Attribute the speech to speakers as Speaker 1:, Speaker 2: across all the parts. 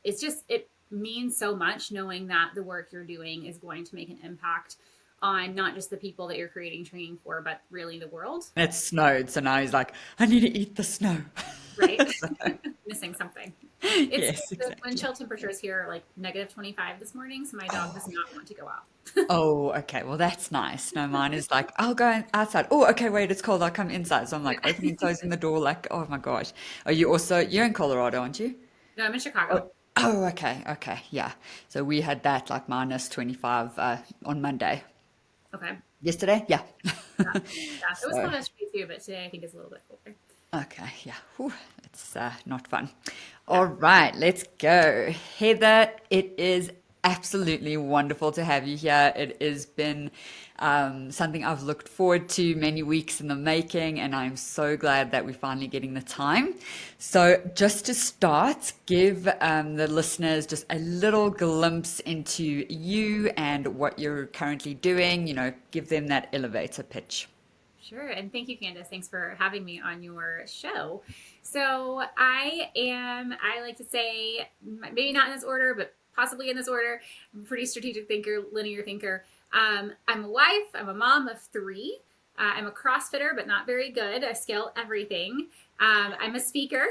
Speaker 1: it means so much knowing that the work you're doing is going to make an impact on not just the people that you're creating training for, but really the world.
Speaker 2: It snowed, so now he's like, I need to eat the snow.
Speaker 1: Right?
Speaker 2: So,
Speaker 1: Missing something.
Speaker 2: yes,
Speaker 1: The wind
Speaker 2: exactly.
Speaker 1: chill temperatures here are like -25 this morning, so my dog does
Speaker 2: Oh,
Speaker 1: not want to go out.
Speaker 2: oh, okay. Well, that's nice. No, mine is like, I'll go outside. Oh, okay, wait, it's cold. I'll come inside. So I'm like
Speaker 1: Yeah.
Speaker 2: opening and closing the door, like, oh my gosh. Are you also, you're in Colorado, aren't you?
Speaker 1: No, I'm in Chicago.
Speaker 2: Oh, oh, okay, okay, yeah. So we had that like minus 25 on Monday.
Speaker 1: Okay.
Speaker 2: Yesterday? Yeah.
Speaker 1: Yeah. Yeah. It was
Speaker 2: So,
Speaker 1: cold yesterday too, but today I think it's a little bit colder.
Speaker 2: okay, yeah. Whew, it's not fun.
Speaker 1: Yeah.
Speaker 2: All right, let's go. Heather, it is absolutely wonderful to have you here. It has been something I've looked forward to many weeks in the making, and I'm so glad that we're finally getting the time. So, just to start, give the listeners just a little glimpse into you and what you're currently doing. Give them that elevator pitch.
Speaker 1: Sure. And thank you, Candace. Thanks for having me on your show. So I like to say, maybe not in this order, but possibly in this order. I'm a pretty strategic thinker, linear thinker. I'm a wife, I'm a mom of three. I'm a CrossFitter, but not very good. I scale everything. I'm a speaker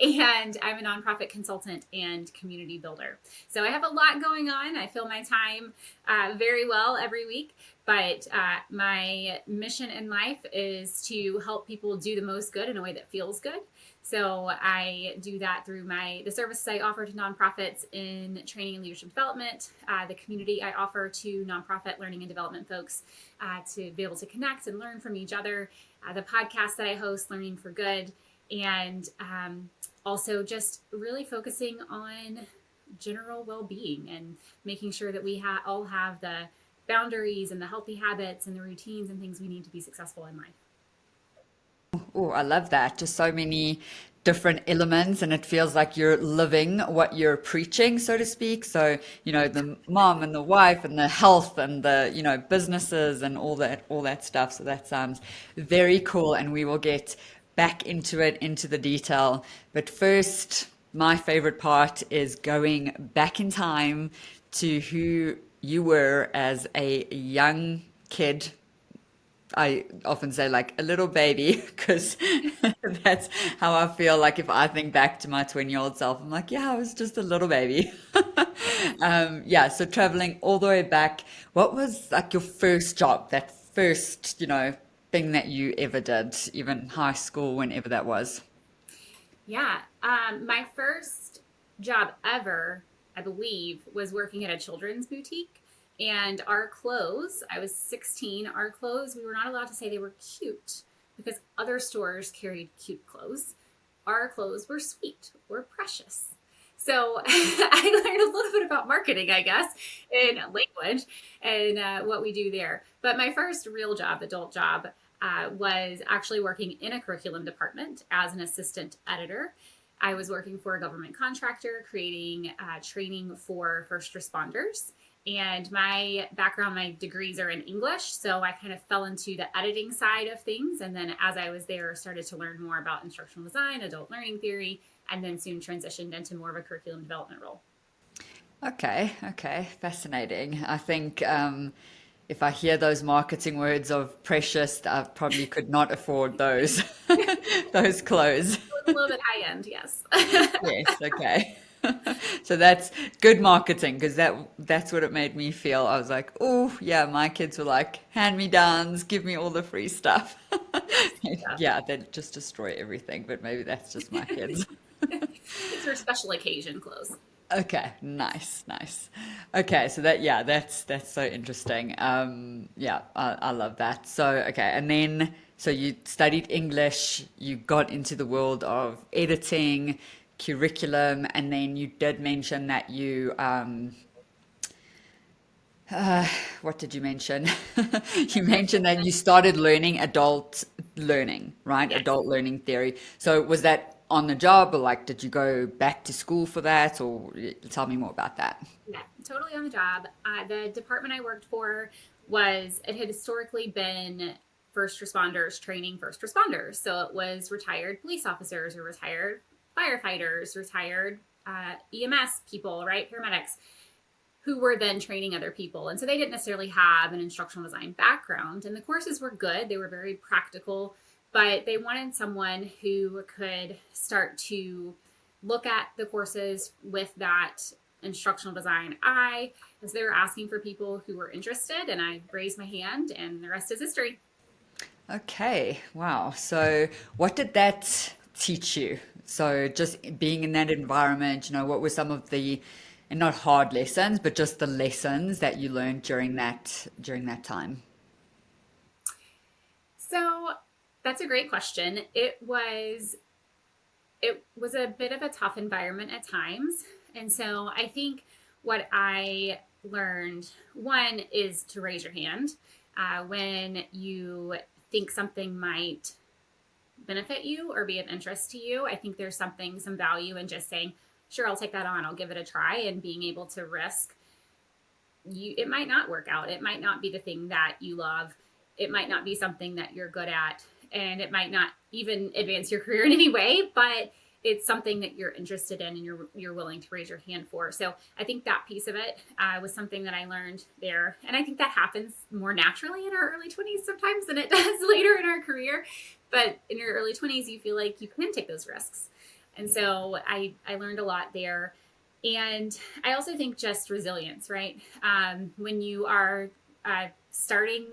Speaker 1: and I'm a nonprofit consultant and community builder. So I have a lot going on. I fill my time very well every week. But my mission in life is to help people do the most good in a way that feels good. So I do that through the services I offer to nonprofits in training and leadership development, the community I offer to nonprofit learning and development folks to be able to connect and learn from each other, the podcast that I host, Learning for Good, and also just really focusing on general well-being and making sure that we all have the boundaries and the healthy habits and the routines and things we need to be successful in life.
Speaker 2: Oh, I love that. Just so many different elements, and it feels like you're living what you're preaching, so to speak. So, the mom and the wife and the health and the, businesses and all that stuff. So that sounds very cool, and we will get back into it, into the detail. But first, my favorite part is going back in time to who you were as a young kid. I often say like a little baby because that's how I feel like if I think back to my 20-year-old self, I'm like, yeah, I was just a little baby. Yeah, so traveling all the way back, what was like your first job, that first, thing that you ever did, even high school, whenever that was?
Speaker 1: Yeah. My first job ever, I believe, was working at a children's boutique. And our clothes, I was 16, our clothes, we were not allowed to say they were cute because other stores carried cute clothes. Our clothes were sweet or precious. So I learned a little bit about marketing, I guess, in language and what we do there. But my first real job, adult job, was actually working in a curriculum department as an assistant editor. I was working for a government contractor creating training for first responders. And my background, my degrees are in English. So I kind of fell into the editing side of things. And then as I was there, started to learn more about instructional design, adult learning theory, and then soon transitioned into more of a curriculum development role.
Speaker 2: Okay, okay, fascinating. I think if I hear those marketing words of precious, I probably could not afford those those clothes.
Speaker 1: It was a little bit high end, yes.
Speaker 2: Yes, okay. So that's good marketing because that's what it made me feel. I was like, oh yeah, my kids were like hand-me-downs, give me all the free stuff.
Speaker 1: Yeah.
Speaker 2: Yeah, they just destroy everything, but maybe that's just my kids.
Speaker 1: It's for special occasion clothes.
Speaker 2: Okay, nice, nice. Okay, so yeah, that's so interesting. Yeah, I love that. So okay, and then so you studied English, you got into the world of editing, curriculum, and then you did mention that what did you mention? You mentioned that you started learning adult learning, right?
Speaker 1: Yes.
Speaker 2: Adult learning theory. So was that on the job, or like did you go back to school for that, or tell me more about that?
Speaker 1: Yeah, totally on the job. The department I worked for it had historically been first responders training first responders. So it was retired police officers or retired firefighters, retired EMS people, right? Paramedics who were then training other people. And so they didn't necessarily have an instructional design background. And the courses were good, they were very practical, but they wanted someone who could start to look at the courses with that instructional design eye, as they were asking for people who were interested. And I raised my hand, and the rest is history.
Speaker 2: Okay, wow. So, what did that teach you? So, just being in that environment, what were some of the, and not hard lessons, but just the lessons that you learned during that time?
Speaker 1: So that's a great question. It was a bit of a tough environment at times. And so I think what I learned, one, is to raise your hand when you think something might benefit you or be of interest to you. I think there's some value in just saying, sure, I'll take that on, I'll give it a try, and being able to risk it might not work out. It might not be the thing that you love. It might not be something that you're good at, and it might not even advance your career in any way, but it's something that you're interested in and you're willing to raise your hand for. So I think that piece of it was something that I learned there. And I think that happens more naturally in our early 20s sometimes than it does later in our career. But in your early 20s, you feel like you can take those risks. And so I learned a lot there. And I also think just resilience, right? When you are starting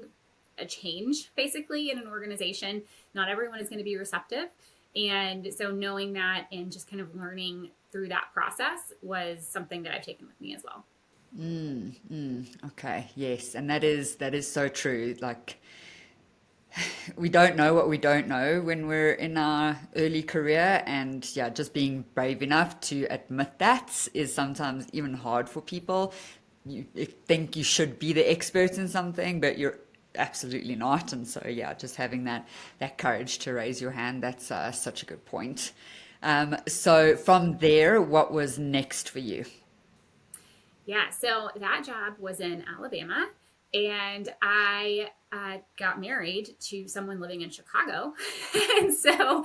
Speaker 1: a change basically in an organization, not everyone is going to be receptive. And so knowing that and just kind of learning through that process was something that I've taken with me as well.
Speaker 2: Okay, yes, and that is so true. Like, we don't know what we don't know when we're in our early career, and yeah, just being brave enough to admit that is sometimes even hard for people. You think you should be the expert in something, but you're absolutely not. And so yeah, just having that courage to raise your hand, that's such a good point. So from there, what was next for you?
Speaker 1: Yeah, so that job was in Alabama, and I got married to someone living in Chicago, and so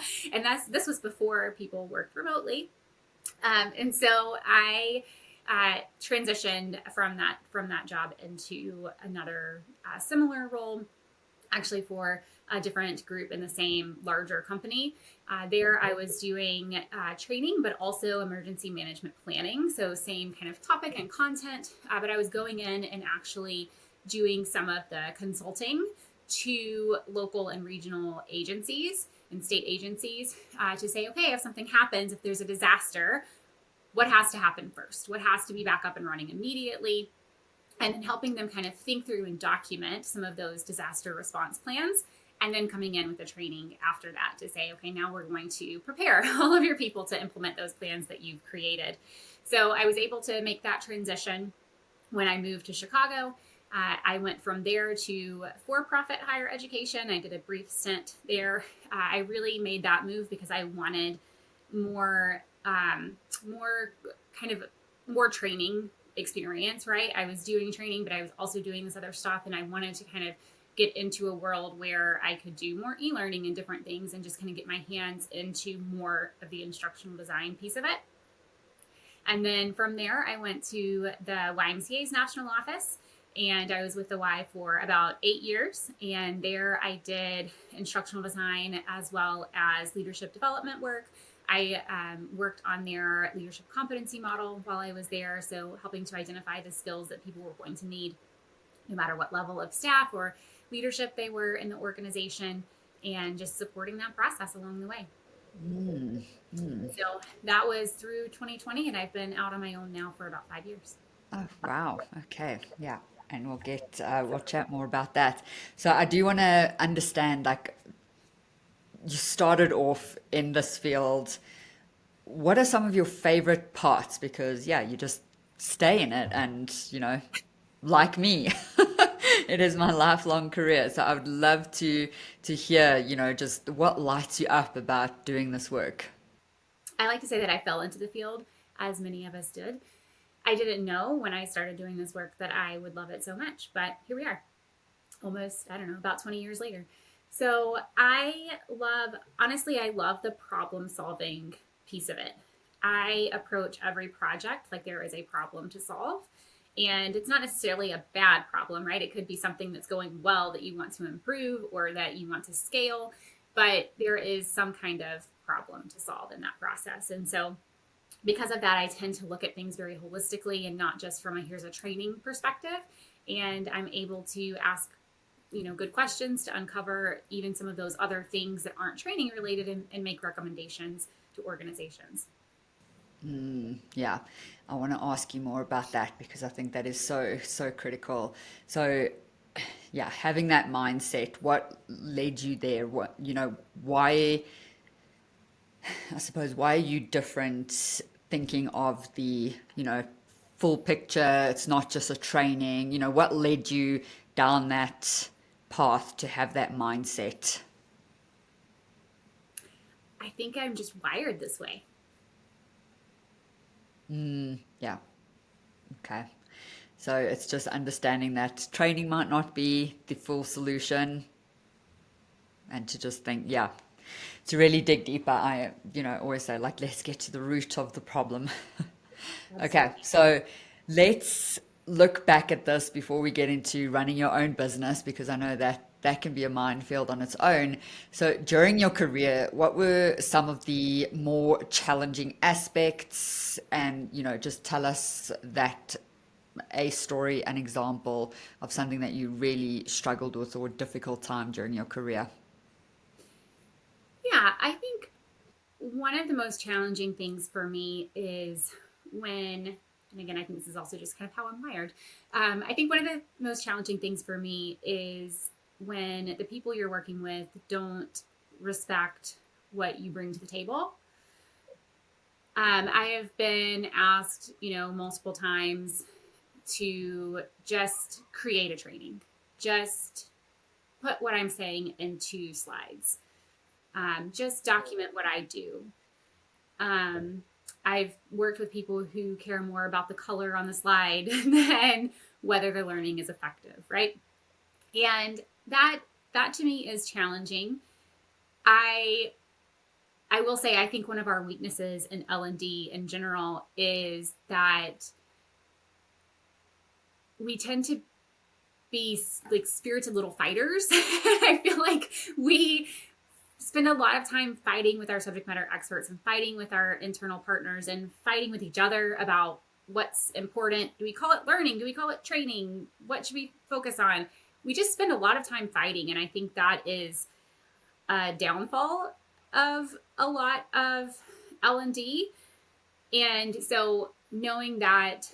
Speaker 1: this was before people worked remotely, and so I transitioned from that job into another similar role, actually for a different group in the same larger company. There, I was doing training, but also emergency management planning. So, same kind of topic and content, but I was going in and actually doing some of the consulting to local and regional agencies and state agencies to say, okay, if something happens, if there's a disaster, what has to happen first? What has to be back up and running immediately? And then helping them kind of think through and document some of those disaster response plans, and then coming in with the training after that to say, okay, now we're going to prepare all of your people to implement those plans that you've created. So I was able to make that transition when I moved to Chicago. I went from there to for-profit higher education. I did a brief stint there. I really made that move because I wanted more, more kind of more training experience, right? I was doing training, but I was also doing this other stuff, and I wanted to kind of get into a world where I could do more e-learning and different things and just kind of get my hands into more of the instructional design piece of it. And then from there, I went to the YMCA's national office, and I was with the Y for about 8 years. And there I did instructional design as well as leadership development work. I worked on their leadership competency model while I was there, so helping to identify the skills that people were going to need, no matter what level of staff or leadership they were in the organization, and just supporting that process along the way.
Speaker 2: Mm, mm.
Speaker 1: So that was through 2020, and I've been out on my own now for about 5 years.
Speaker 2: Oh, wow. Okay. Yeah. And we'll chat more about that. So I do want to understand, like, you started off in this field. What are some of your favorite parts? Because yeah, you just stay in it, and like me, it is my lifelong career. So I would love to hear, just what lights you up about doing this work.
Speaker 1: I like to say that I fell into the field, as many of us did. I didn't know when I started doing this work that I would love it so much, but here we are, almost, I don't know, about 20 years later. So honestly, I love the problem solving piece of it. I approach every project like there is a problem to solve. And it's not necessarily a bad problem, right? It could be something that's going well that you want to improve or that you want to scale, but there is some kind of problem to solve in that process. And so, because of that, I tend to look at things very holistically and not just from a here's a training perspective. And I'm able to ask good questions to uncover even some of those other things that aren't training related, and make recommendations to organizations.
Speaker 2: Yeah, I want to ask you more about that because I think that is so, so critical. So, yeah, having that mindset, what led you there? Why, I suppose, why are you different thinking of the, full picture? It's not just a training, what led you down that path to have that mindset?
Speaker 1: I think I'm just wired this way.
Speaker 2: Yeah, okay. So it's just understanding that training might not be the full solution and to just think, yeah, to really dig deeper. I, always say, like, let's get to the root of the problem. Okay,
Speaker 1: Absolutely.
Speaker 2: so let's look back at this before we get into running your own business because I know that that can be a minefield on its own. So during your career, what were some of the more challenging aspects? And, just tell us that a story, an example of something that you really struggled with or a difficult time during your career.
Speaker 1: Yeah, I think one of the most challenging things for me is when, and again, I think this is also just kind of how I'm wired. I think one of the most challenging things for me is when the people you're working with don't respect what you bring to the table. I have been asked, multiple times to just create a training, just put what I'm saying into slides, just document what I do. Um, I've worked with people who care more about the color on the slide than whether the learning is effective, right? And that to me is challenging. I I will say I think one of our weaknesses in L&D in general is that we tend to be like spirited little fighters. I feel like we spend a lot of time fighting with our subject matter experts and fighting with our internal partners and fighting with each other about what's important. Do we call it learning? Do we call it training? What should we focus on? We just spend a lot of time fighting. And I think that is a downfall of a lot of L&D. And so knowing that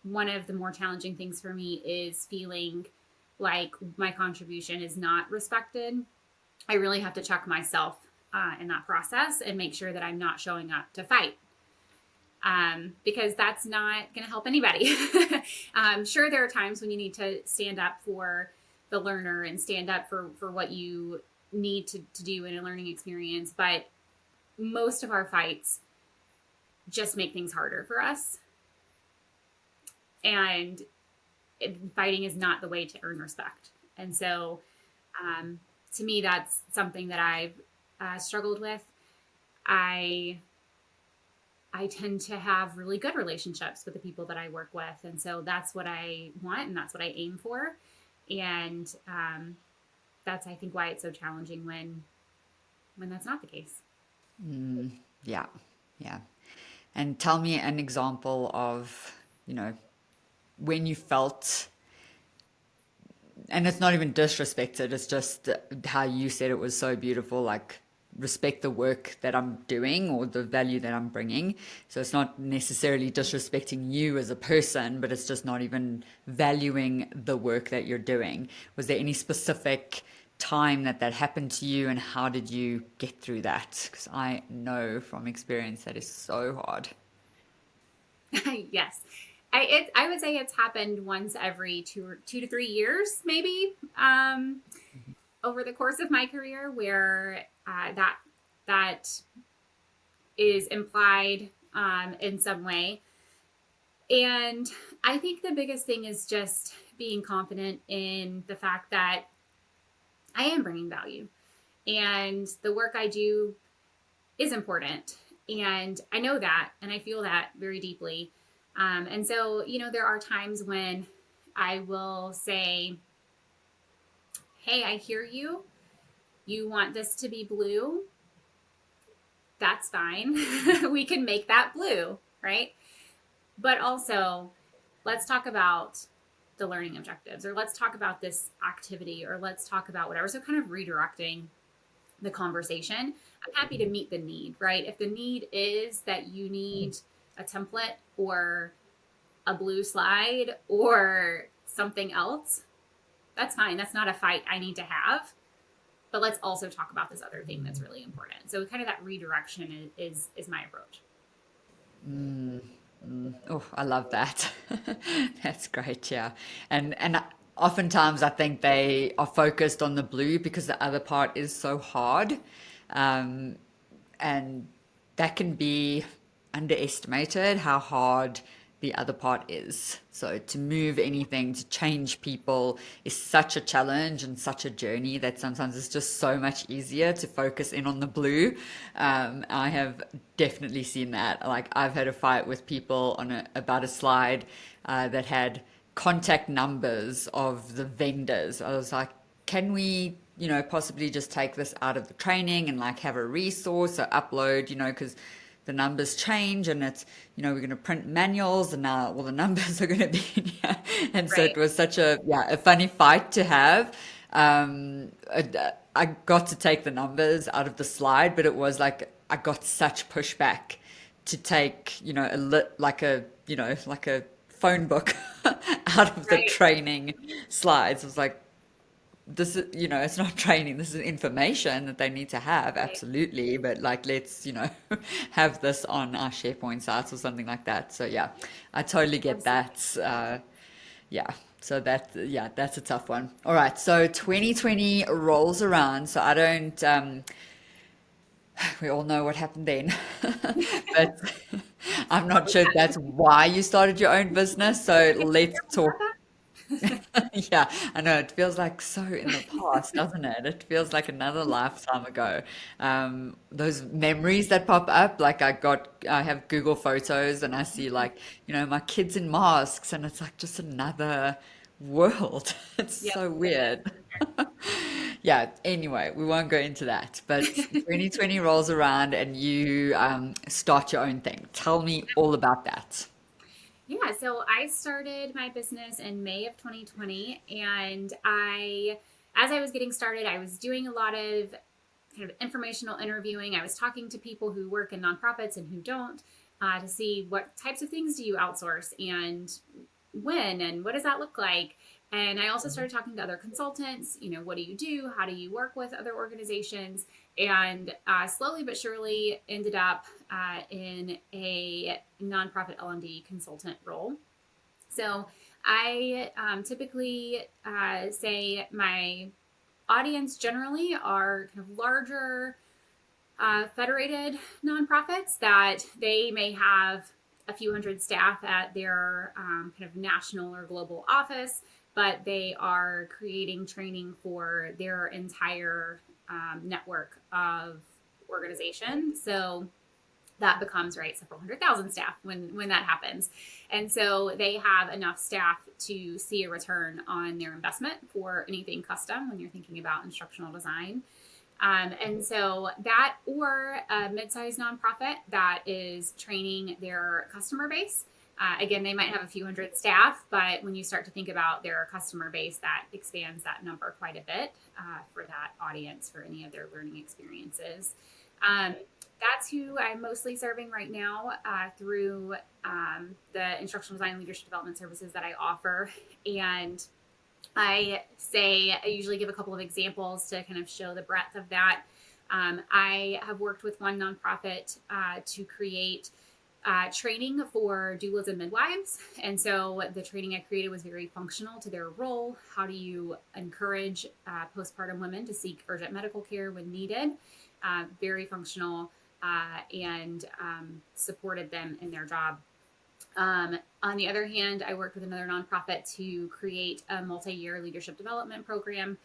Speaker 1: one of the more challenging things for me is feeling like my contribution is not respected, I really have to check myself in that process and make sure that I'm not showing up to fight, because that's not going to help anybody. Sure, there are times when you need to stand up for the learner and stand up for what you need to do in a learning experience, but most of our fights just make things harder for us. And fighting is not the way to earn respect. And so, to me, that's something that I've struggled with. I I tend to have really good relationships with the people that I work with, and so that's what I want, and that's what I aim for. And that's, I think, why it's so challenging when that's not the case.
Speaker 2: Yeah, yeah. And tell me an example of, when you felt, and it's not even disrespected, it's just how you said it was so beautiful, like respect the work that I'm doing or the value that I'm bringing. So it's not necessarily disrespecting you as a person, but it's just not even valuing the work that you're doing. Was there any specific time that that happened to you, and how did you get through that? Because I know from experience that is so hard.
Speaker 1: Yes. I would say it's happened once every 2 to 3 years, maybe, over the course of my career, where that is implied in some way. And I think the biggest thing is just being confident in the fact that I am bringing value, and the work I do is important. And I know that, and I feel that very deeply. And so, there are times when I will say, hey, I hear you. You want this to be blue? That's fine. We can make that blue, right? But also, let's talk about the learning objectives, or let's talk about this activity, or let's talk about whatever. So, kind of redirecting the conversation. I'm happy to meet the need, right? If the need is that you need a template or a blue slide or something else, that's fine. That's not a fight I need to have. But let's also talk about this other thing that's really important. So kind of that redirection is my approach.
Speaker 2: Oh, I love that. That's great, yeah. And oftentimes I think they are focused on the blue because the other part is so hard. Um, and that can be underestimated how hard the other part is. So to move anything, to change people is such a challenge and such a journey that sometimes it's just so much easier to focus in on the blue. I have definitely seen that. Like I've had a fight with people on about a slide that had contact numbers of the vendors. I was like, can we, possibly just take this out of the training and like have a resource or upload, because the numbers change and it's, we're going to print manuals and now all the numbers are going to be in here. And so
Speaker 1: Right.
Speaker 2: it was such a funny fight to have. I got to take the numbers out of the slide, but it was like, I got such pushback to take, like a phone book out of the
Speaker 1: Right.
Speaker 2: training slides. It was like, this is, it's not training, this is information that they need to have,
Speaker 1: Right.
Speaker 2: absolutely. But like, let's, have this on our SharePoint sites or something like that. So yeah, I totally get
Speaker 1: Absolutely.
Speaker 2: that. Yeah. So that's a tough one. All right. So 2020 rolls around. So I don't, we all know what happened then, but I'm not
Speaker 1: Always
Speaker 2: sure if that's
Speaker 1: happens.
Speaker 2: why you started your own business. So
Speaker 1: Can we
Speaker 2: let's
Speaker 1: talk
Speaker 2: talk.
Speaker 1: about that?
Speaker 2: Yeah, I know. It feels like so in the past, doesn't it? It feels like another lifetime ago. Those memories that pop up, like I have Google Photos and I see like, my kids in masks and it's like just another world. It's
Speaker 1: Yep,
Speaker 2: so
Speaker 1: it
Speaker 2: weird. Yeah, anyway, we won't go into that. But
Speaker 1: is.
Speaker 2: 2020 rolls around and you start your own thing. Tell me all about that.
Speaker 1: Yeah, so I started my business in May of 2020, and as I was getting started, I was doing a lot of kind of informational interviewing. I was talking to people who work in nonprofits and who don't, to see what types of things do you outsource and when and what does that look like. And I also started talking to other consultants. What do you do? How do you work with other organizations? And slowly but surely ended up in a nonprofit L&D consultant role. So I typically say my audience generally are kind of larger federated nonprofits that they may have a few hundred staff at their kind of national or global office, but they are creating training for their entire network of organization. So that becomes right several hundred thousand staff when that happens, and so they have enough staff to see a return on their investment for anything custom when you're thinking about instructional design. And so that, or a mid-sized nonprofit that is training their customer base. Again, they might have a few hundred staff, but when you start to think about their customer base, that expands that number quite a bit for that audience for any of their learning experiences. Um, that's who I'm mostly serving right now through the instructional design and leadership development services that I offer. And I usually give a couple of examples to kind of show the breadth of that. I have worked with one nonprofit to create training for doulas and midwives. And so the training I created was very functional to their role. How do you encourage postpartum women to seek urgent medical care when needed? Very functional and supported them in their job. On the other hand, I worked with another nonprofit to create a multi-year leadership development program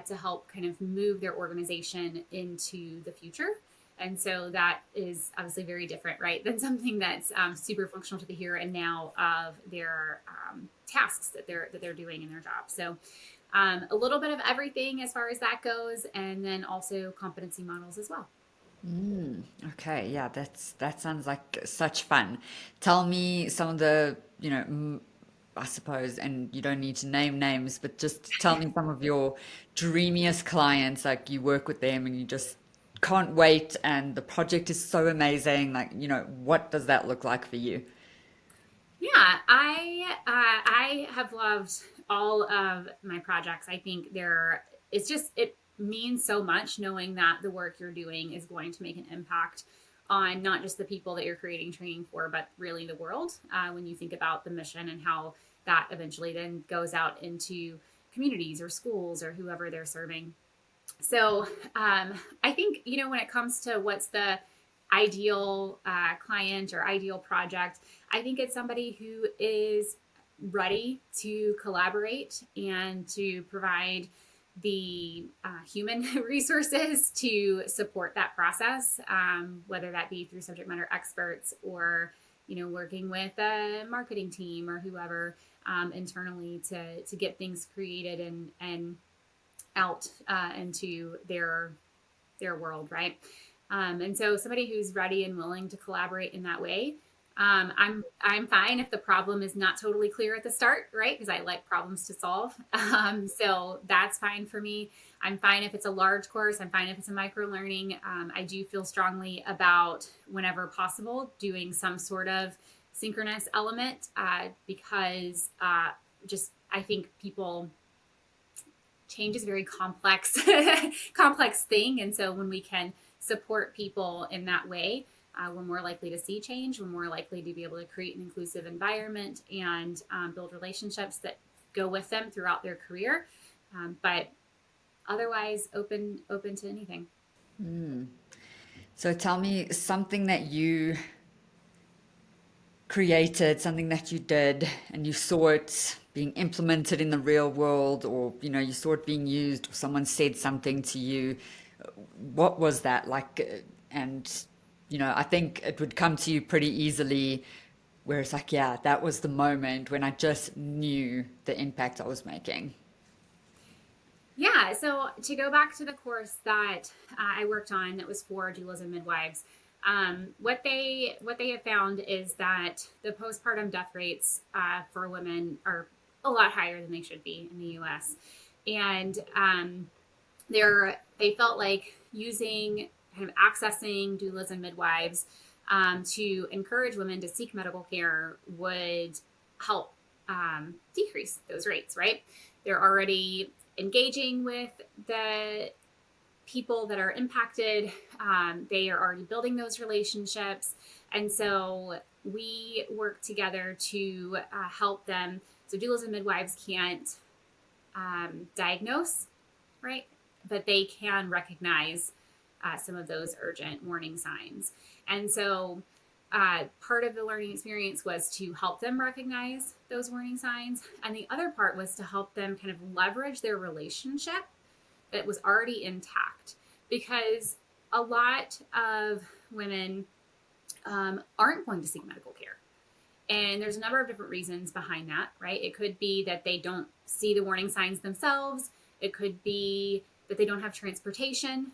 Speaker 1: to help kind of move their organization into the future. And so that is obviously very different, right, than something that's super functional to the here and now of their tasks that they're doing in their job. So a little bit of everything as far as that goes, and then also competency models as well.
Speaker 2: Okay, yeah, that sounds like such fun. Tell me some of the, I suppose, and you don't need to name names, but just tell me some of your dreamiest clients, like you work with them and you just can't wait and the project is so amazing. Like, what does that look like for you?
Speaker 1: Yeah, I have loved all of my projects. I think it means so much knowing that the work you're doing is going to make an impact on not just the people that you're creating training for, but really the world. When you think about the mission and how that eventually then goes out into communities or schools or whoever they're serving. So I think, when it comes to what's the ideal client or ideal project, I think it's somebody who is ready to collaborate and to provide the human resources to support that process, whether that be through subject matter experts or working with a marketing team or whoever internally to get things created and out into their world, right? And so somebody who's ready and willing to collaborate in that way. I'm fine if the problem is not totally clear at the start, right? Because I like problems to solve. So that's fine for me. I'm fine if it's a large course. I'm fine if it's a micro learning. I do feel strongly about, whenever possible, doing some sort of synchronous element because just I think people change is a very complex complex thing, and so when we can support people in that way, we're more likely to see change. We're more likely to be able to create an inclusive environment and build relationships that go with them throughout their career. But otherwise, open to anything.
Speaker 2: So tell me something that you created, something that you did, and you saw it being implemented in the real world, or you saw it being used, or someone said something to you. What was that like? And I think it would come to you pretty easily, where it's like, yeah, that was the moment when I just knew the impact I was making.
Speaker 1: Yeah, so to go back to the course that I worked on that was for doulas and midwives, what they have found is that the postpartum death rates for women are a lot higher than they should be in the U.S. And they felt like using kind of accessing doulas and midwives to encourage women to seek medical care would help decrease those rates. Right? They're already engaging with the people that are impacted. They are already building those relationships. And so we work together to help them. So doulas and midwives can't diagnose, right? But they can recognize some of those urgent warning signs. And so part of the learning experience was to help them recognize those warning signs. And the other part was to help them kind of leverage their relationship that was already intact, because a lot of women aren't going to seek medical care. And there's a number of different reasons behind that, right? It could be that they don't see the warning signs themselves. It could be that they don't have transportation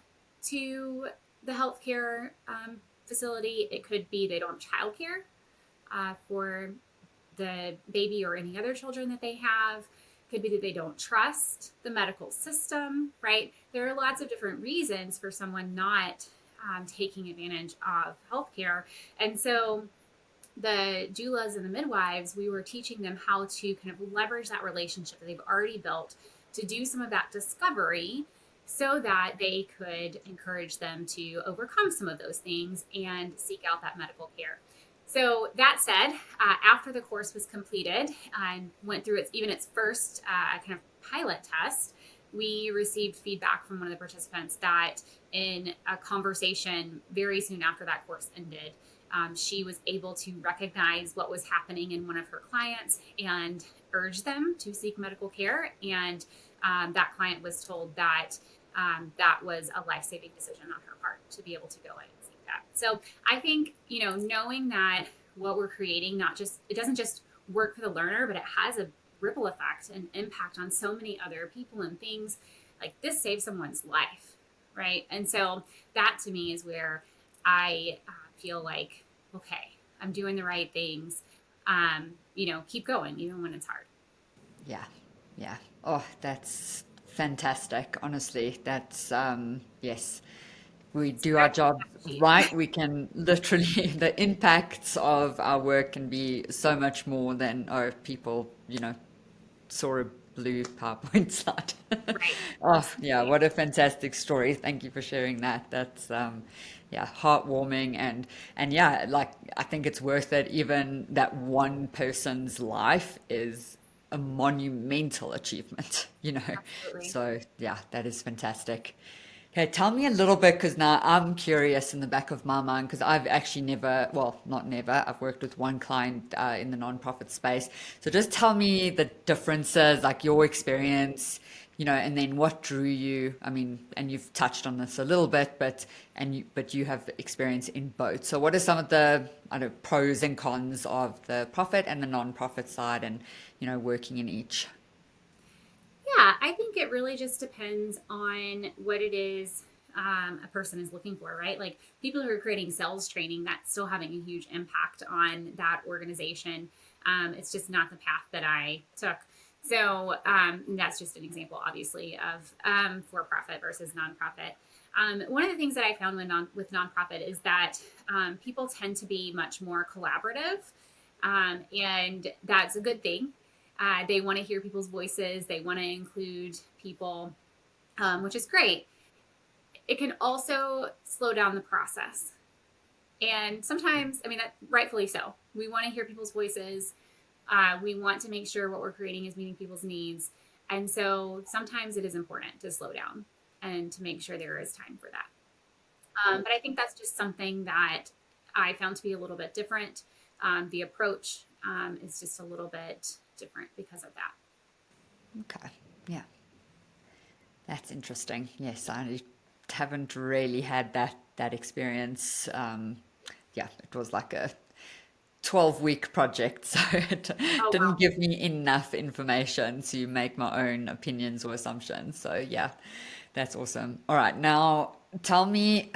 Speaker 1: to the healthcare facility. It could be they don't have childcare for the baby or any other children that they have. Could be that they don't trust the medical system, right? There are lots of different reasons for someone not taking advantage of healthcare. And so the doulas and the midwives, we were teaching them how to kind of leverage that relationship that they've already built to do some of that discovery so that they could encourage them to overcome some of those things and seek out that medical care. So that said, after the course was completed and went through its first kind of pilot test, we received feedback from one of the participants that in a conversation very soon after that course ended, she was able to recognize what was happening in one of her clients and urge them to seek medical care. And that client was told that that was a life-saving decision on her part to be able to go in. that. So I think, knowing that what we're creating, it doesn't just work for the learner, but it has a ripple effect and impact on so many other people and things. Like this saves someone's life, right? And so that to me is where I feel like, okay, I'm doing the right things. Keep going even when it's hard.
Speaker 2: Yeah, yeah. Oh, that's fantastic. Honestly, that's yes. We
Speaker 1: It's
Speaker 2: do our job
Speaker 1: cheap.
Speaker 2: right, we can literally the impacts of our work can be so much more than people, saw a blue PowerPoint slide.
Speaker 1: Right.
Speaker 2: Oh, yeah,
Speaker 1: Absolutely.
Speaker 2: what a fantastic story. Thank you for sharing that. That's yeah, heartwarming and yeah, like I think it's worth it. Even that one person's life is a monumental achievement, you know.
Speaker 1: Absolutely.
Speaker 2: So yeah, that is fantastic. Okay, tell me a little bit because now I'm curious in the back of my mind because I've actually never, well, not never, I've worked with one client in the nonprofit space. So just tell me the differences, like your experience, and then what drew you. I mean, and you've touched on this a little bit, but you have experience in both. So what are some of the, I don't know, pros and cons of the profit and the nonprofit side, and working in each?
Speaker 1: Yeah, I think it really just depends on what it is a person is looking for, right? Like people who are creating sales training, that's still having a huge impact on that organization. It's just not the path that I took. So that's just an example, obviously, of for profit versus nonprofit. One of the things that I found with nonprofit is that people tend to be much more collaborative, and that's a good thing. They want to hear people's voices. They want to include people, which is great. It can also slow down the process. And sometimes, I mean, that rightfully so. We want to hear people's voices. We want to make sure what we're creating is meeting people's needs. And so sometimes it is important to slow down and to make sure there is time for that. But I think that's just something that I found to be a little bit different. The approach is just a little bit different because of that.
Speaker 2: Okay, yeah. That's interesting. Yes, I haven't really had that experience. Yeah, it was like a 12-week project, so it
Speaker 1: Oh,
Speaker 2: didn't
Speaker 1: wow.
Speaker 2: give me enough information to make my own opinions or assumptions. So yeah, that's awesome. All right, now tell me,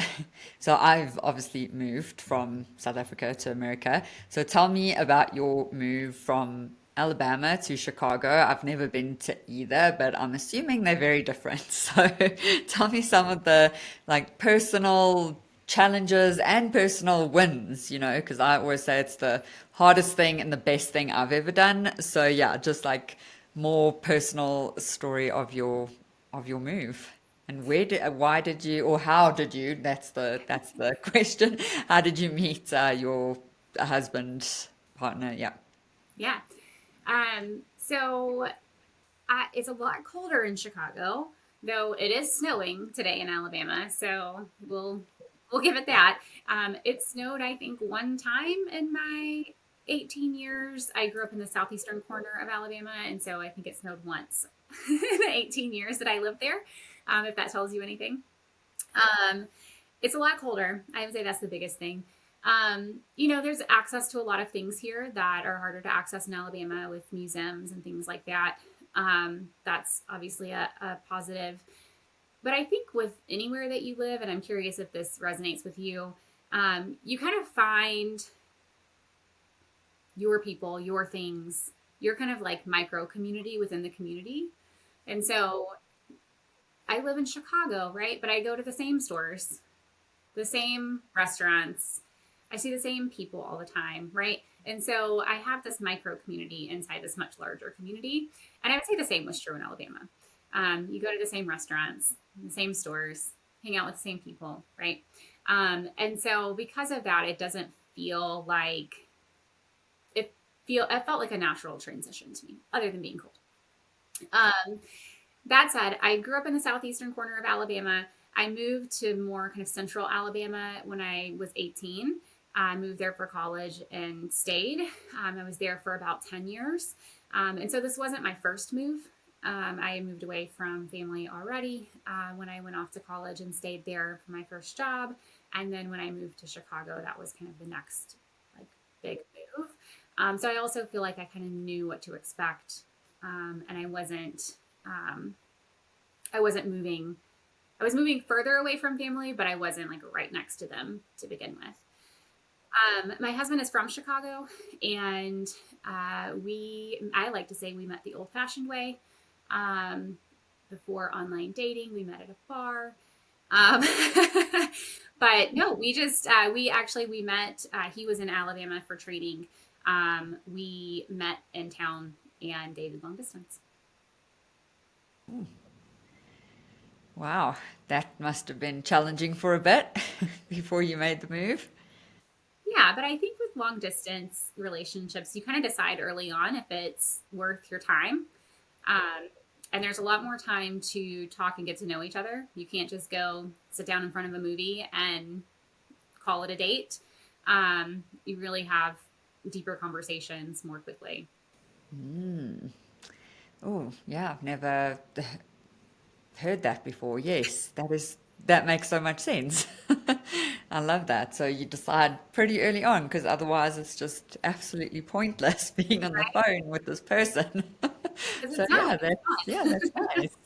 Speaker 2: so I've obviously moved from South Africa to America. So tell me about your move from Alabama to Chicago. I've never been to either, but I'm assuming they're very different. So tell me some of the like personal challenges and personal wins, because I always say it's the hardest thing and the best thing I've ever done. So yeah, just like more personal story of your move. And why did you, or how did you, that's the question. How did you meet your husband, partner? Yeah.
Speaker 1: Yeah. So it's a lot colder in Chicago, though it is snowing today in Alabama. So we'll give it that. It snowed, I think, one time in my 18 years. I grew up in the southeastern corner of Alabama, and so I think it snowed once in the 18 years that I lived there. If that tells you anything. Um, it's a lot colder. I would say that's the biggest thing. There's access to a lot of things here that are harder to access in Alabama with museums and things like that. That's obviously a positive. But I think with anywhere that you live, and I'm curious if this resonates with you, you kind of find your people, your things, your kind of like micro community within the community. And so I live in Chicago, right? But I go to the same stores, the same restaurants. I see the same people all the time, right? And so I have this micro community inside this much larger community. And I would say the same was true in Alabama. You go to the same restaurants, the same stores, hang out with the same people, right? And so because of that, it doesn't feel like it felt like a natural transition to me, other than being cold. Um, that said, I grew up in the southeastern corner of Alabama. I moved to more kind of central Alabama when I was 18. I moved there for college and stayed. I was there for about 10 years. And so this wasn't my first move. I moved away from family already when I went off to college and stayed there for my first job. And then when I moved to Chicago, that was kind of the next like big move. So I also feel like I kind of knew what to expect, and um, I wasn't moving. I was moving further away from family, but I wasn't like right next to them to begin with. My husband is from Chicago, and I like to say we met the old fashioned way. Um, Before online dating, we met at a bar. Um, but no, we met, he was in Alabama for trading. We met in town and dated long distance.
Speaker 2: Wow, that must have been challenging for a bit before you made the move.
Speaker 1: Yeah, but I think with long distance relationships, you kind of decide early on if it's worth your time. Um, and there's a lot more time to talk and get to know each other. You can't just go sit down in front of a movie and call it a date. You really have deeper conversations more quickly.
Speaker 2: Oh, yeah, I've never heard that before. Yes, that makes so much sense. I love that. So you decide pretty early on because otherwise it's just absolutely pointless being on the
Speaker 1: Right?
Speaker 2: phone with this person.
Speaker 1: Because
Speaker 2: So
Speaker 1: it's not. It's
Speaker 2: that's
Speaker 1: not.
Speaker 2: nice.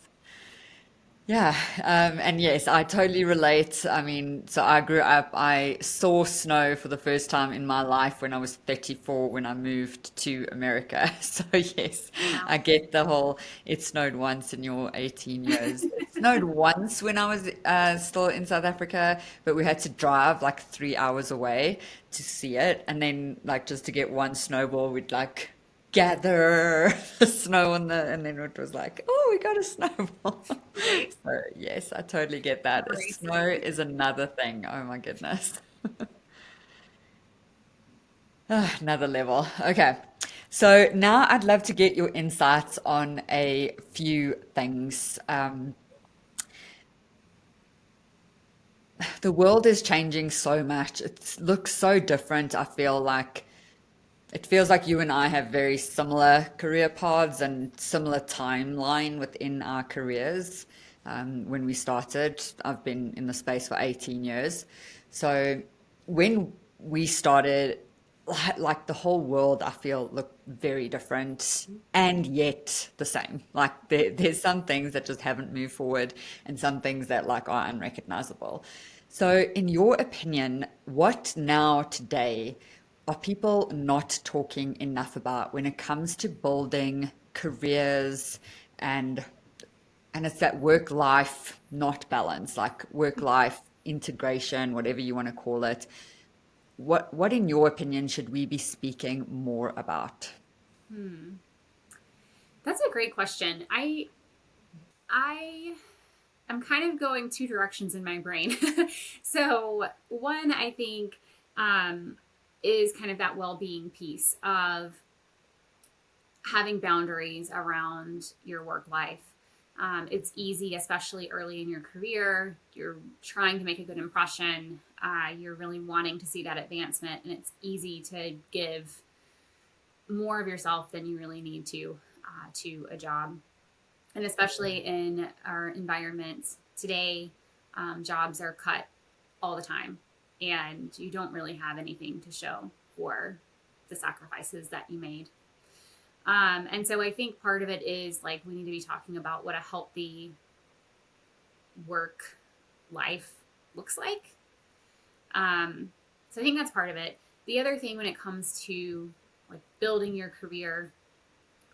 Speaker 2: Yeah, and yes, I totally relate. I mean, so I grew up, I saw snow for the first time in my life when I was 34 when I moved to America. So yes,
Speaker 1: Wow.
Speaker 2: I get the whole it snowed once in your 18 years. It snowed once when I was still in South Africa, but we had to drive like 3 hours away to see it. And then like just to get one snowball, we'd like gather the snow on the, and then it was like, oh, we got a snowball.
Speaker 1: Right.
Speaker 2: So yes, I totally get that. Snow
Speaker 1: Racing.
Speaker 2: is another thing. Oh my goodness. Ah, another level. Okay. So now I'd love to get your insights on a few things. The world is changing so much. It looks so different. I feel like it feels like you and I have very similar career paths and similar timeline within our careers. When we started, I've been in the space for 18 years. So when we started, like the whole world, I feel looked very different and yet the same. Like there's some things that just haven't moved forward and some things that like are unrecognizable. So in your opinion, what now today are people not talking enough about when it comes to building careers and and it's that work life not balance, like work life integration, whatever you want to call it. What in your opinion should we be speaking more about?
Speaker 1: Hmm. That's a great question. I am kind of going two directions in my brain. So one, I think, um, is kind of that well-being piece of having boundaries around your work life. It's easy, especially early in your career. You're trying to make a good impression. You're really wanting to see that advancement, and it's easy to give more of yourself than you really need to a job. And especially in our environments today, jobs are cut all the time, and you don't really have anything to show for the sacrifices that you made. And so I think part of it is like we need to be talking about what a healthy work life looks like. So I think that's part of it. The other thing when it comes to like building your career,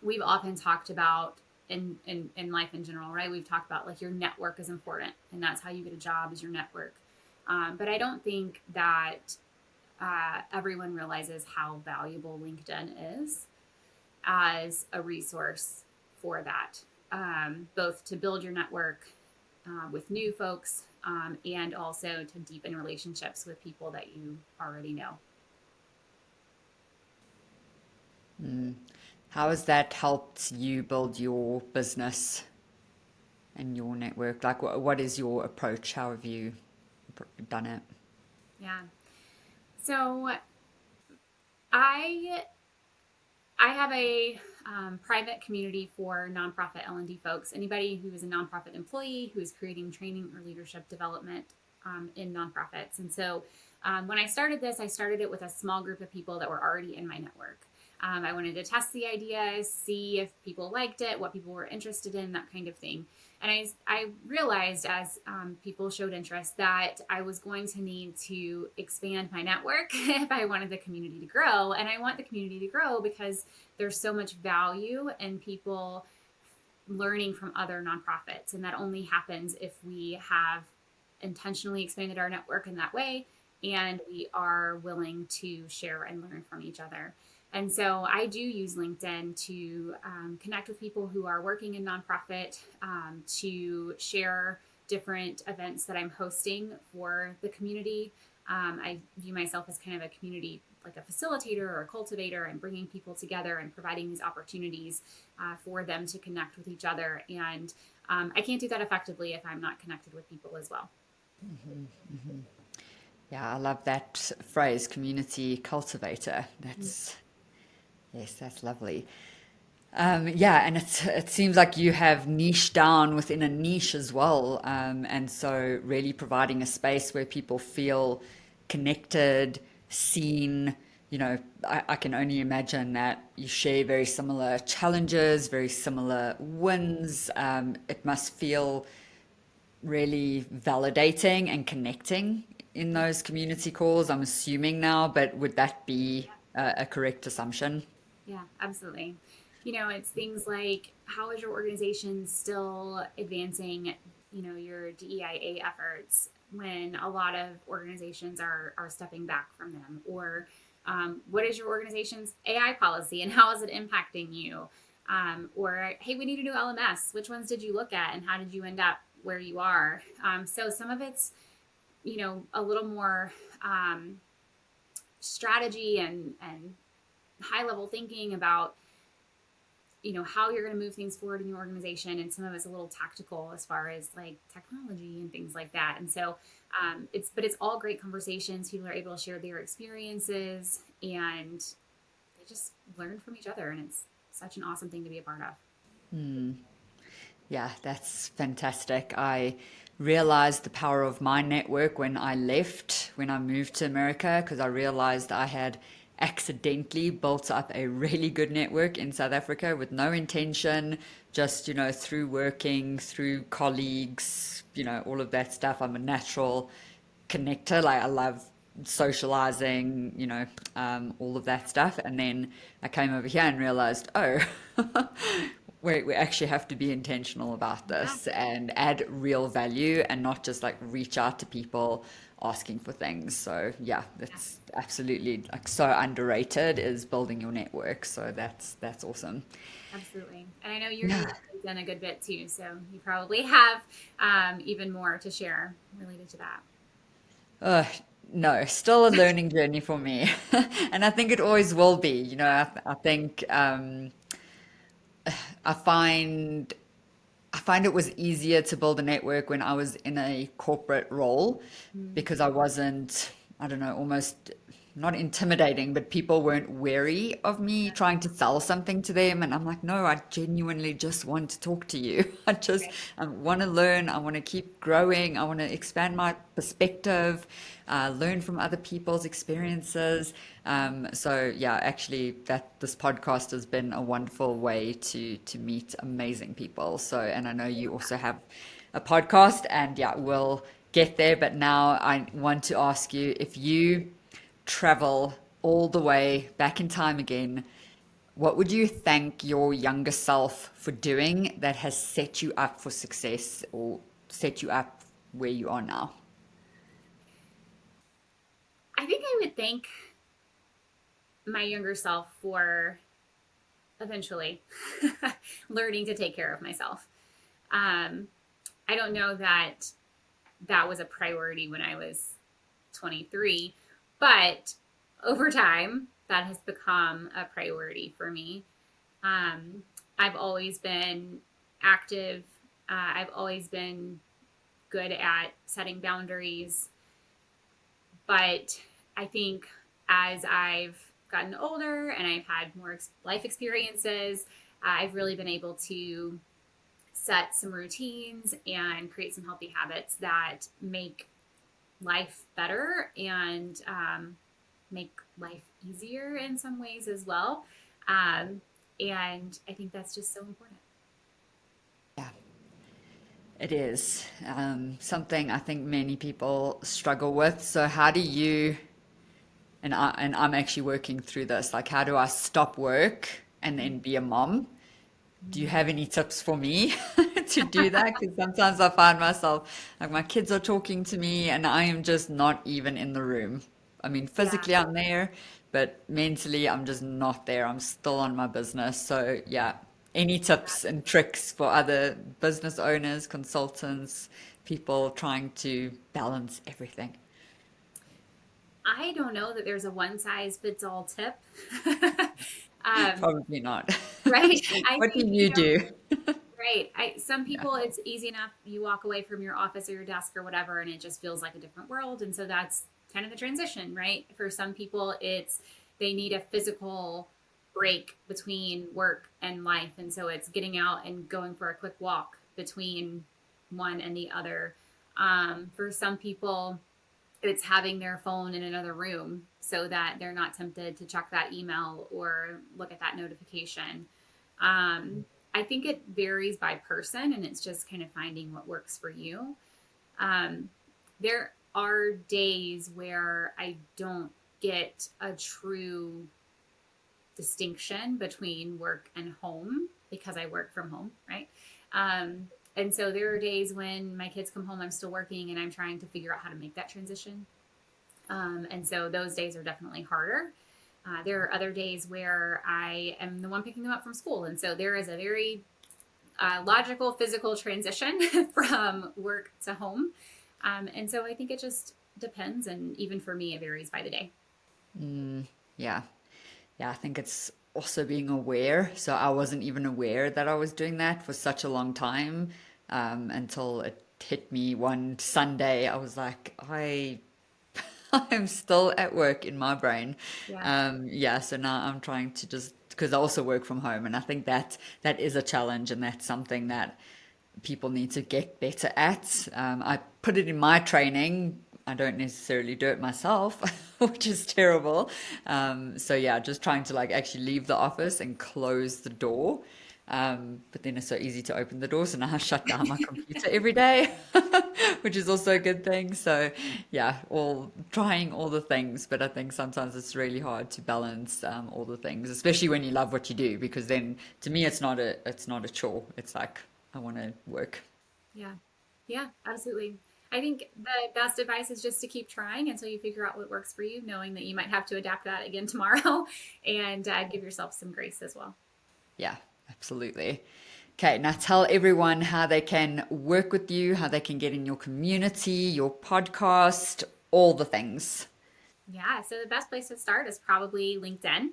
Speaker 1: we've often talked about in life in general, right? We've talked about like your network is important, and that's how you get a job is your network. But I don't think that everyone realizes how valuable LinkedIn is as a resource for that, both to build your network with new folks and also to deepen relationships with people that you already know.
Speaker 2: How has that helped you build your business and your network? Like, what is your approach? How have you done it?
Speaker 1: Yeah. So I I have a private community for nonprofit L&D folks. Anybody who is a nonprofit employee who is creating training or leadership development in nonprofits. And so when I started this, I started it with a small group of people that were already in my network. I wanted to test the ideas, see if people liked it, what people were interested in, that kind of thing. And I realized as people showed interest that I was going to need to expand my network if I wanted the community to grow. And I want the community to grow because there's so much value in people learning from other nonprofits. And that only happens if we have intentionally expanded our network in that way and we are willing to share and learn from each other. And so I do use LinkedIn to connect with people who are working in nonprofit, to share different events that I'm hosting for the community. I view myself as kind of a community, like a facilitator or a cultivator, and bringing people together and providing these opportunities for them to connect with each other. And I can't do that effectively if I'm not connected with people as well.
Speaker 2: Yeah, I love that phrase, community cultivator. That's, yes, that's lovely. Yeah, and it seems like you have niched down within a niche as well. And so really providing a space where people feel connected, seen. I can only imagine that you share very similar challenges, very similar wins. It must feel really validating and connecting in
Speaker 1: Yeah.
Speaker 2: those community calls, I'm assuming now, but would that be a correct assumption?
Speaker 1: Yeah, absolutely. It's things like how is your organization still advancing, your DEIA efforts when a lot of organizations are stepping back from them? Or what is your organization's AI policy and how is it impacting you? Or, hey, we need a new LMS. Which ones did you look at and how did you end up where you are? So some of it's, a little more strategy and high level thinking about how you're going to move things forward in your organization, and some of it's a little tactical as far as like technology and things like that. And so it's all great conversations. People are able to share their experiences and they just learn from each other, and it's such an awesome thing to be a part of.
Speaker 2: Yeah, that's fantastic. I realized the power of my network when I left, when I moved to America, because I realized I had accidentally built up a really good network in South Africa with no intention, just, through working, through colleagues, all of that stuff. I'm a natural connector. Like I love socializing, all of that stuff. And then I came over here and realized, oh, we actually have to be intentional about
Speaker 1: Yeah.
Speaker 2: this and add real value and not just like reach out to people asking for things. So yeah,
Speaker 1: Yeah.
Speaker 2: that's absolutely like so underrated is building your network. So that's awesome.
Speaker 1: Absolutely. And I know you're
Speaker 2: Yeah.
Speaker 1: using LinkedIn a good bit too, so you probably have even more to share related to that.
Speaker 2: Uh, no, still a learning journey for me. And I think it always will be. I think I find I find it was easier to build a network when I was in a corporate role
Speaker 1: Mm,
Speaker 2: because I wasn't, I don't know, almost not intimidating, but people weren't wary of me trying to sell something to them. And I'm like, no, I genuinely just want to talk to you.
Speaker 1: right.
Speaker 2: I want to learn. I want to keep growing. I want to expand my perspective, learn from other people's experiences. So yeah, actually, that this podcast has been a wonderful way to meet amazing people. So, and I know you also have a podcast, and yeah, we'll get there. But now I want to ask you if you travel all the way back in time again, what would you thank your younger self for doing that has set you up for success or set you up where you are now?
Speaker 1: I think I would thank my younger self for eventually learning to take care of myself. Um, I don't know that that was a priority when I was 23, but over time, that has become a priority for me. Um, I've always been active. I've always been good at setting boundaries, but I think as I've gotten older and I've had more life experiences, I've really been able to set some routines and create some healthy habits that make life better and make life easier in some ways as well. Um, and I think that's just so important.
Speaker 2: Yeah, it is something I think many people struggle with. So how do you, and I'm actually working through this, like how do I stop work and then be a mom? Do you
Speaker 1: Mm.
Speaker 2: have any tips for me to do that? Because sometimes I find myself like my kids are talking to me and I am just not even in the room. I mean,
Speaker 1: Yeah.
Speaker 2: physically I'm there, but mentally I'm just not there. I'm still on my business. So, yeah, any tips and tricks for other business owners, consultants, people trying to balance everything?
Speaker 1: I don't know that there's a one size fits all tip. um,
Speaker 2: Probably not.
Speaker 1: right. I
Speaker 2: What do
Speaker 1: think,
Speaker 2: you do?
Speaker 1: right. Some
Speaker 2: Yeah.
Speaker 1: people, it's easy enough. You walk away from your office or your desk or whatever, and it just feels like a different world. And so that's kind of the transition, right? For some people, it's they need a physical break between work and life. And so it's getting out and going for a quick walk between one and the other. For some people, it's having their phone in another room so that they're not tempted to check that email or look at that notification. I think it varies by person and it's just kind of finding what works for you. Um, there are days where I don't get a true distinction between work and home because I work from home, right? And so there are days when my kids come home, I'm still working and I'm trying to figure out how to make that transition. And so those days are definitely harder. There are other days where I am the one picking them up from school. And so there is a very logical, physical transition from work to home. And so I think it just depends. And even for me, it varies by the day.
Speaker 2: Yeah. Yeah, I think it's also being aware. So I wasn't even aware that I was doing that for such a long time, until it hit me one Sunday. I was like, I'm still at work in my brain.
Speaker 1: Yeah.
Speaker 2: Yeah, so now I'm trying to just because I also work from home, and I think that is a challenge, and that's something that people need to get better at. I put it in my training. I don't necessarily do it myself, which is terrible. So yeah, just trying to like actually leave the office and close the door. But then it's so easy to open the door, so now I shut down my computer every day, which is also a good thing. So yeah, all trying all the things, but I think sometimes it's really hard to balance all the things, especially when you love what you do, because then to me it's not a chore. It's like I want to work.
Speaker 1: Yeah. Yeah, absolutely. I think the best advice is just to keep trying until you figure out what works for you, knowing that you might have to adapt that again tomorrow and give yourself some grace as well.
Speaker 2: Yeah, absolutely. Okay, now tell everyone how they can work with you, how they can get in your community, your podcast, all the things.
Speaker 1: Yeah, so the best place to start is probably LinkedIn.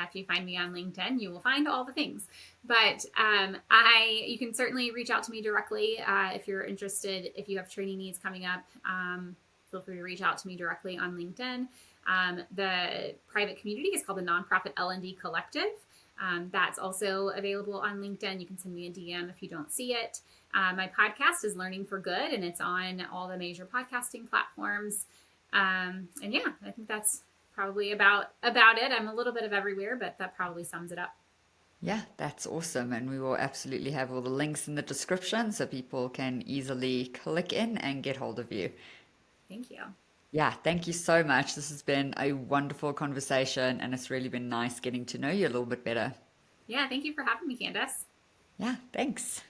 Speaker 1: If you find me on LinkedIn, you will find all the things. But you can certainly reach out to me directly if you're interested. If you have training needs coming up, feel free to reach out to me directly on LinkedIn. The private community is called the Nonprofit L&D Collective. That's also available on LinkedIn. You can send me a DM if you don't see it. My podcast is Learning for Good, and it's on all the major podcasting platforms. And yeah, I think that's probably about it. I'm a little bit of everywhere, but that probably sums it up.
Speaker 2: Yeah, that's awesome. And we will absolutely have all the links in the description so people can easily click in and get hold of you.
Speaker 1: Thank you.
Speaker 2: Yeah, thank you so much. This has been a wonderful conversation and it's really been nice getting to know you a little bit better.
Speaker 1: Yeah, thank you for having me, Candace.
Speaker 2: Yeah, thanks.